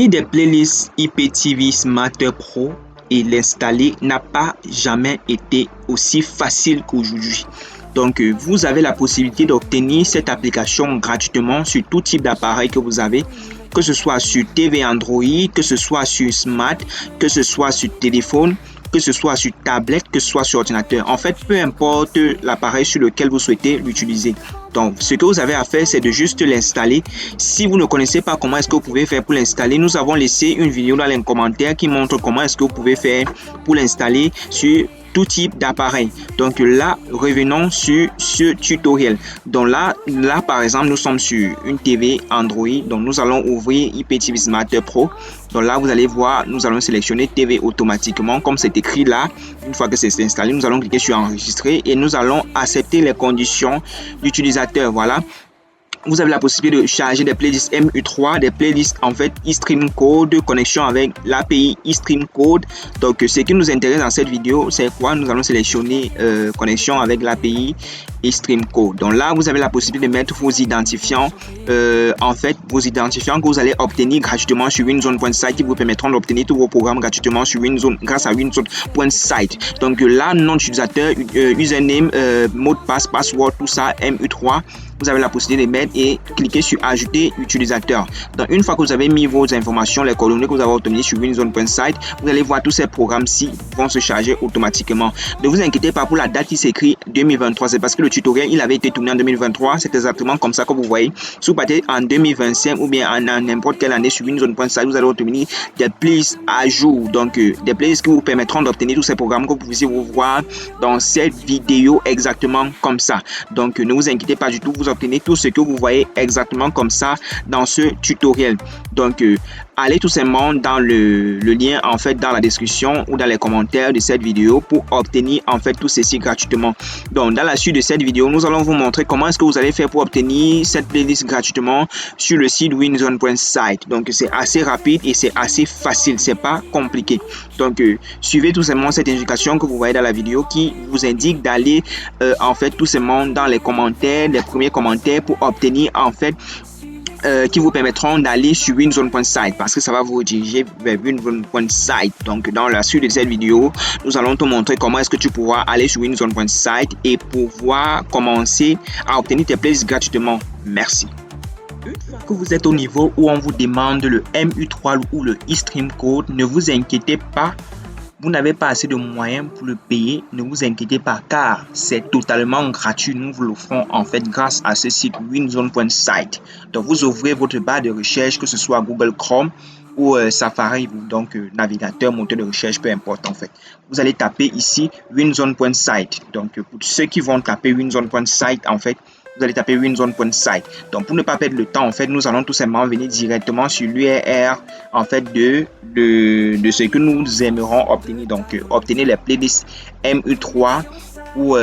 Des playlists IPTV Smart Pro et l'installer n'a pas jamais été aussi facile qu'aujourd'hui. Donc, vous avez la possibilité d'obtenir cette application gratuitement sur tout type d'appareil que vous avez, que ce soit sur TV Android, que ce soit sur Smart, que ce soit sur téléphone, que ce soit sur tablette, que ce soit sur ordinateur. En fait, peu importe l'appareil sur lequel vous souhaitez l'utiliser. Donc, ce que vous avez à faire, c'est de juste l'installer. Si vous ne connaissez pas comment est-ce que vous pouvez faire pour l'installer, nous avons laissé une vidéo dans les commentaires qui montre comment est-ce que vous pouvez faire pour l'installer sur tout type d'appareil. Donc là, revenons sur ce tutoriel. Donc là, par exemple, nous sommes sur une TV Android. Donc nous allons ouvrir IPTV Smart Pro. Donc là, vous allez voir, nous allons sélectionner TV automatiquement comme c'est écrit là. Une fois que c'est installé, nous allons cliquer sur enregistrer et nous allons accepter les conditions d'utilisateur. Voilà. Vous avez la possibilité de charger des playlists MU3, des playlists en fait eStream Code, connexion avec l'API eStream Code. Donc, ce qui nous intéresse dans cette vidéo, c'est quoi? Nous allons sélectionner connexion avec l'API eStream Code. Donc là, vous avez la possibilité de mettre vos identifiants, en fait, vos identifiants que vous allez obtenir gratuitement sur winzone.site qui vous permettront d'obtenir tous vos programmes gratuitement sur Winzone grâce à winzone.site. Donc là, nom d'utilisateur, username, mot de passe, password, tout ça, MU3. Vous avez la possibilité de mettre et cliquer sur ajouter utilisateur. Donc une fois que vous avez mis vos informations, les coordonnées que vous avez obtenues sur winzone.site, vous allez voir tous ces programmes-ci vont se charger automatiquement. Ne vous inquiétez pas pour la date qui s'écrit 2023, c'est parce que le tutoriel il avait été tourné en 2023, c'est exactement comme ça que vous voyez. Si vous partez en 2025 ou bien en n'importe quelle année sur winzone.site, vous allez obtenir des playlists à jour, donc des playlists qui vous permettront d'obtenir tous ces programmes que vous pouvez vous voir dans cette vidéo exactement comme ça. Donc ne vous inquiétez pas du tout, vous obtenez tout ce que vous voyez exactement comme ça dans ce tutoriel. Donc allez tout simplement dans le lien en fait dans la description ou dans les commentaires de cette vidéo pour obtenir en fait tout ceci gratuitement. Donc dans la suite de cette vidéo, nous allons vous montrer comment est-ce que vous allez faire pour obtenir cette playlist gratuitement sur le site winzone.site. Donc c'est assez rapide et c'est assez facile, c'est pas compliqué. Donc suivez tout simplement cette indication que vous voyez dans la vidéo qui vous indique d'aller en fait tout simplement dans les commentaires, les premiers commentaires pour obtenir en fait qui vous permettront d'aller sur winzone.site parce que ça va vous rediriger vers winzone.site. Donc dans la suite de cette vidéo, nous allons te montrer comment est-ce que tu pourras aller sur winzone.site et pouvoir commencer à obtenir tes playlists gratuitement. Merci. Une fois que vous êtes au niveau où on vous demande le MU3 ou le eStream Code, ne vous inquiétez pas. Vous n'avez pas assez de moyens pour le payer, ne vous inquiétez pas car c'est totalement gratuit. Nous vous l'offrons en fait grâce à ce site winzone.site. Donc vous ouvrez votre barre de recherche, que ce soit Google Chrome ou Safari, donc navigateur, moteur de recherche, peu importe en fait. Vous allez taper ici winzone.site. Donc pour ceux qui vont taper winzone.site en fait, vous allez taper winzone.site. Donc pour ne pas perdre le temps en fait, nous allons tout simplement venir directement sur l'URL en fait de ce que nous aimerons obtenir. Donc obtenir les playlists MU3 ou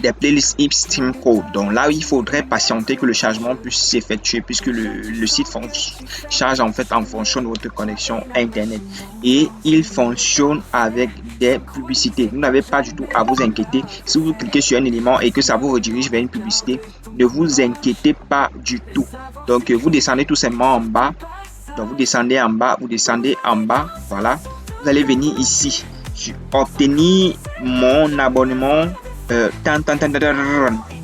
des playlists eStream Code. Donc là, il faudrait patienter que le chargement puisse s'effectuer puisque le site charge en fait en fonction de votre connexion internet et il fonctionne avec des publicités. Vous n'avez pas du tout à vous inquiéter. Si vous cliquez sur un élément et que ça vous redirige vers une publicité, ne vous inquiétez pas du tout. Donc vous descendez tout simplement en bas. Donc vous descendez en bas, voilà. Vous allez venir ici, obtenir mon abonnement.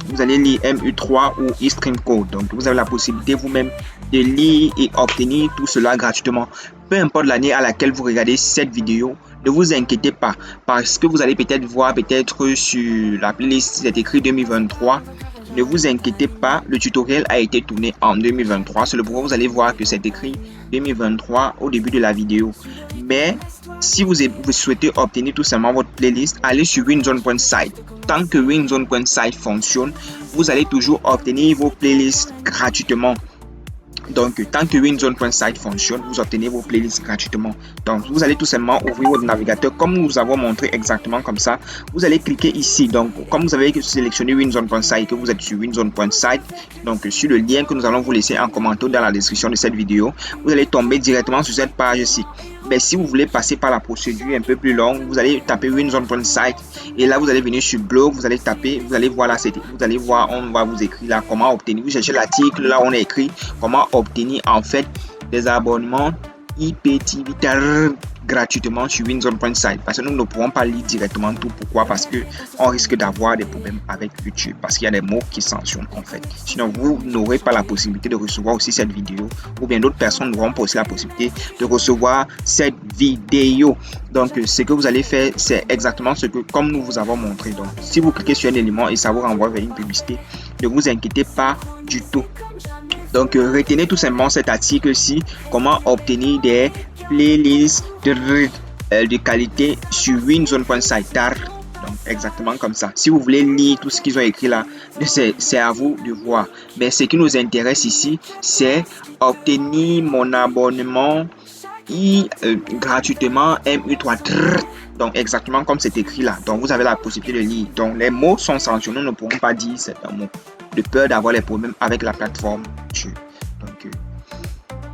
Vous allez lire MU3 ou eStream Code. Donc vous avez la possibilité vous-même de lire et obtenir tout cela gratuitement. Peu importe l'année à laquelle vous regardez cette vidéo, ne vous inquiétez pas parce que vous allez peut-être voir sur la playlist c'est écrit 2023. Ne vous inquiétez pas, le tutoriel a été tourné en 2023. C'est le pourquoi vous allez voir que c'est écrit 2023 au début de la vidéo. Mais si vous souhaitez obtenir tout simplement votre playlist, allez sur winzone.site. Tant que winzone.site fonctionne, vous allez toujours obtenir vos playlists gratuitement. Donc, tant que winzone.site fonctionne, vous obtenez vos playlists gratuitement. Donc, vous allez tout simplement ouvrir votre navigateur comme nous avons montré exactement comme ça. Vous allez cliquer ici. Donc, comme vous avez sélectionné winzone.site, que vous êtes sur winzone.site, donc sur le lien que nous allons vous laisser en commentaire dans la description de cette vidéo, vous allez tomber directement sur cette page-ci. Mais si vous voulez passer par la procédure un peu plus longue, vous allez taper winzone.site et là vous allez venir sur blog, vous allez taper, vous allez voir là, vous allez voir, on va vous écrire là comment obtenir. Vous cherchez l'article là on a écrit comment obtenir en fait des abonnements IPTV gratuitement sur WinZone.site parce que nous ne pourrons pas lire directement tout. Pourquoi? Parce que on risque d'avoir des problèmes avec YouTube parce qu'il y a des mots qui sanctionnent en fait. Sinon, vous n'aurez pas la possibilité de recevoir aussi cette vidéo, ou bien d'autres personnes n'auront pas aussi la possibilité de recevoir cette vidéo. Donc, ce que vous allez faire, c'est exactement ce que, comme nous vous avons montré. Donc, si vous cliquez sur un élément et ça vous renvoie vers une publicité, ne vous inquiétez pas du tout. Donc, retenez tout simplement cet article-ci, comment obtenir des playlists de qualité sur WinZone.site. Donc, exactement comme ça. Si vous voulez lire tout ce qu'ils ont écrit là, c'est à vous de voir. Mais ce qui nous intéresse ici, c'est obtenir mon abonnement gratuitement MU3. Donc, exactement comme c'est écrit là. Donc, vous avez la possibilité de lire. Donc, les mots sont sanctionnés. Nous ne pourrons pas dire certains mots de peur d'avoir les problèmes avec la plateforme. Donc,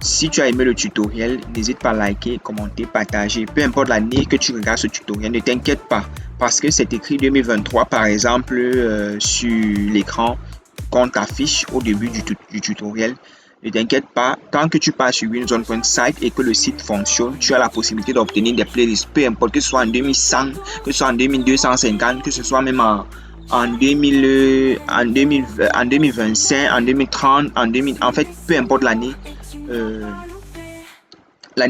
si tu as aimé le tutoriel, n'hésite pas à liker, commenter, partager. Peu importe l'année que tu regardes ce tutoriel, ne t'inquiète pas. Parce que c'est écrit 2023, par exemple, sur l'écran qu'on t'affiche au début du tutoriel. Ne t'inquiète pas, tant que tu passes sur WinZone.site et que le site fonctionne, tu as la possibilité d'obtenir des playlists. Peu importe que ce soit en 2100, que ce soit en 2250, que ce soit même en 2025, en 2030, en fait, peu importe l'année,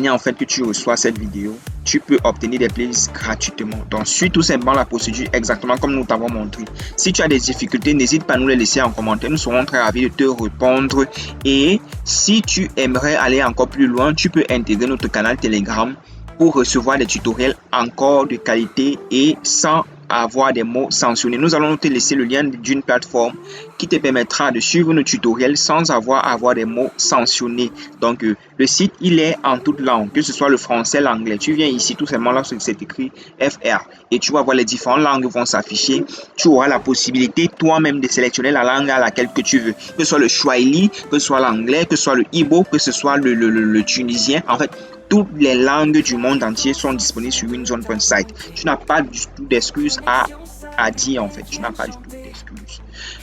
en fait que tu reçois cette vidéo, tu peux obtenir des playlists gratuitement. Donc, suis tout simplement la procédure exactement comme nous t'avons montré. Si tu as des difficultés, n'hésite pas à nous les laisser en commentaire. Nous serons très ravis de te répondre. Et si tu aimerais aller encore plus loin, tu peux intégrer notre canal Telegram pour recevoir des tutoriels encore de qualité et sans avoir des mots sanctionnés. Nous allons te laisser le lien d'une plateforme qui te permettra de suivre nos tutoriels sans avoir des mots sanctionnés. Donc, le site, il est en toutes langues, que ce soit le français, l'anglais. Tu viens ici tout simplement là, c'est écrit FR et tu vas voir les différentes langues vont s'afficher. Tu auras la possibilité toi-même de sélectionner la langue à laquelle que tu veux, que ce soit le Swahili, que ce soit l'anglais, que ce soit le Igbo, que ce soit le tunisien. En fait, toutes les langues du monde entier sont disponibles sur WinZone.site. Tu n'as pas du tout d'excuses à dire en fait. Tu n'as pas du tout d'excuses.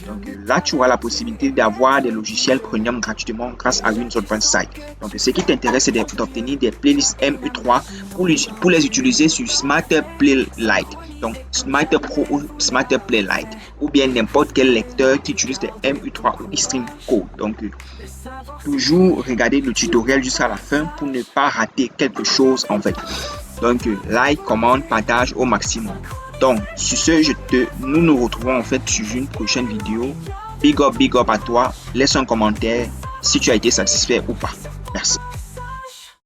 Donc là, tu auras la possibilité d'avoir des logiciels premium gratuitement grâce à WinZone.site. Donc ce qui t'intéresse, c'est d'obtenir des playlists MU3 pour les utiliser sur Smarter Play Lite. Donc Smarter Pro ou Smarter Play Lite. Ou bien n'importe quel lecteur qui utilise des MU3 ou Extreme Code. Donc toujours regarder le tutoriel jusqu'à la fin pour ne pas rater quelque chose en fait. Donc like, commente, partage au maximum. Donc sur ce, nous nous retrouvons en fait sur une prochaine vidéo. Big up à toi. Laisse un commentaire si tu as été satisfait ou pas. Merci.